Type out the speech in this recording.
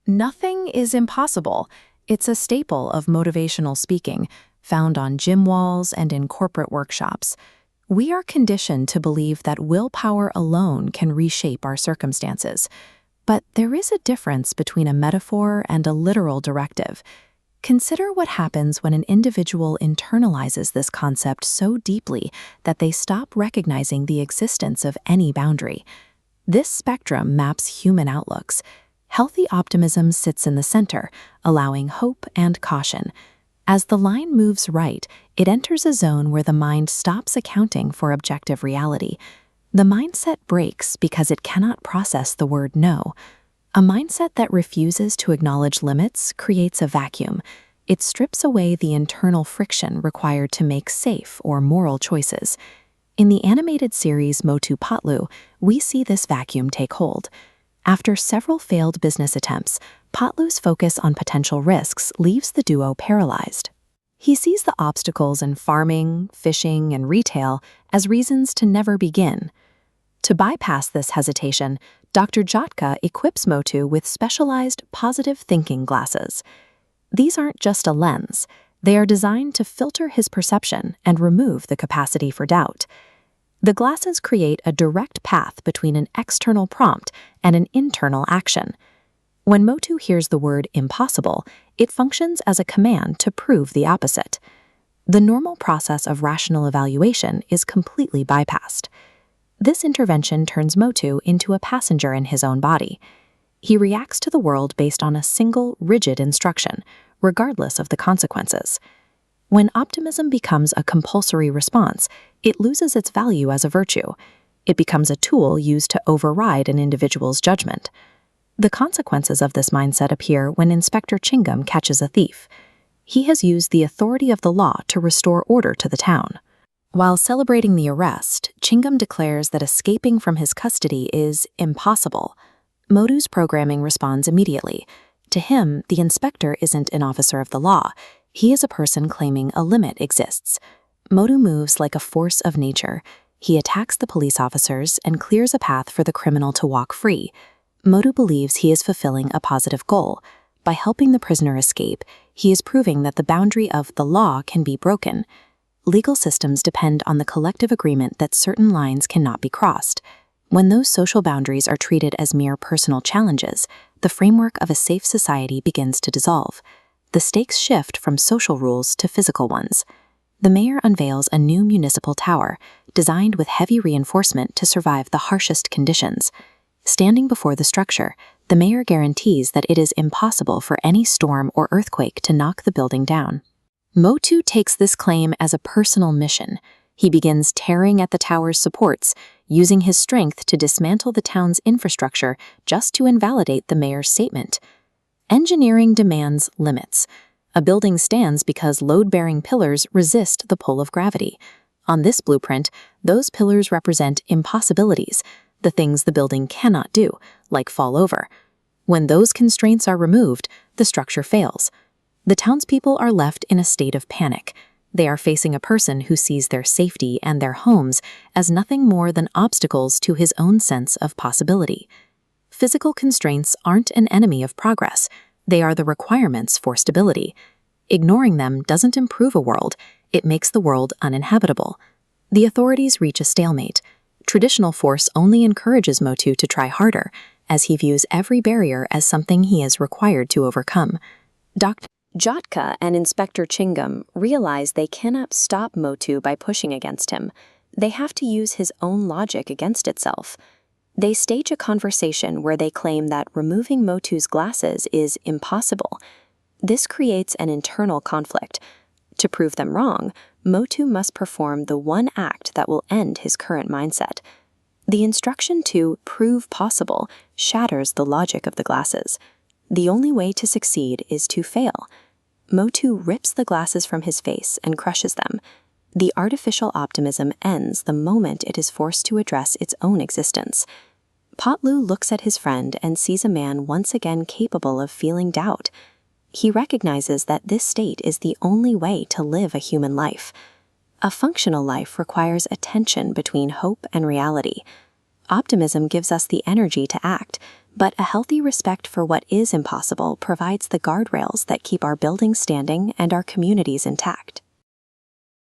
Nothing is impossible. It's a staple of motivational speaking, found on gym walls and in corporate workshops. We are conditioned to believe that willpower alone can reshape our circumstances. But there is a difference between a metaphor and a literal directive. Consider what happens when an individual internalizes this concept so deeply that they stop recognizing the existence of any boundary. This spectrum maps human outlooks. Healthy optimism sits in the center, allowing hope and caution. As the line moves right, it enters a zone where the mind stops accounting for objective reality. The mindset breaks because it cannot process the word no. A mindset that refuses to acknowledge limits creates a vacuum. It strips away the internal friction required to make safe or moral choices. In the animated series Motu Patlu, we see this vacuum take hold. After several failed business attempts, Patlu's focus on potential risks leaves the duo paralyzed. He sees the obstacles in farming, fishing, and retail as reasons to never begin. To bypass this hesitation, Dr. Jhatka equips Motu with specialized positive thinking glasses. These aren't just a lens. They are designed to filter his perception and remove the capacity for doubt. The glasses create a direct path between an external prompt and an internal action. When Motu hears the word impossible, it functions as a command to prove the opposite. The normal process of rational evaluation is completely bypassed. This intervention turns Motu into a passenger in his own body. He reacts to the world based on a single, rigid instruction, regardless of the consequences. When optimism becomes a compulsory response, it loses its value as a virtue. It becomes a tool used to override an individual's judgment. The consequences of this mindset appear when Inspector Chingam catches a thief. He has used the authority of the law to restore order to the town. While celebrating the arrest, Chingam declares that escaping from his custody is impossible. Motu's programming responds immediately. To him, the inspector isn't an officer of the law. He is a person claiming a limit exists. Motu moves like a force of nature. He attacks the police officers and clears a path for the criminal to walk free. Motu believes he is fulfilling a positive goal. By helping the prisoner escape, he is proving that the boundary of the law can be broken. Legal systems depend on the collective agreement that certain lines cannot be crossed. When those social boundaries are treated as mere personal challenges, the framework of a safe society begins to dissolve. The stakes shift from social rules to physical ones. The mayor unveils a new municipal tower, designed with heavy reinforcement to survive the harshest conditions. Standing before the structure, the mayor guarantees that it is impossible for any storm or earthquake to knock the building down. Motu takes this claim as a personal mission. He begins tearing at the tower's supports, using his strength to dismantle the town's infrastructure just to invalidate the mayor's statement. Engineering demands limits. A building stands because load-bearing pillars resist the pull of gravity. On this blueprint, those pillars represent impossibilities, the things the building cannot do, like fall over. When those constraints are removed, the structure fails. The townspeople are left in a state of panic. They are facing a person who sees their safety and their homes as nothing more than obstacles to his own sense of possibility. Physical constraints aren't an enemy of progress. They are the requirements for stability. Ignoring them doesn't improve a world, it makes the world uninhabitable. The authorities reach a stalemate. Traditional force only encourages Motu to try harder, as he views every barrier as something he is required to overcome. Dr. Jhatka and Inspector Chingam realize they cannot stop Motu by pushing against him. They have to use his own logic against itself. They stage a conversation where they claim that removing Motu's glasses is impossible. This creates an internal conflict. To prove them wrong, Motu must perform the one act that will end his current mindset. The instruction to prove possible shatters the logic of the glasses. The only way to succeed is to fail. Motu rips the glasses from his face and crushes them. The artificial optimism ends the moment it is forced to address its own existence. Patlu looks at his friend and sees a man once again capable of feeling doubt. He recognizes that this state is the only way to live a human life. A functional life requires a tension between hope and reality. Optimism gives us the energy to act, But a healthy respect for what is impossible provides the guardrails that keep our buildings standing and our communities intact.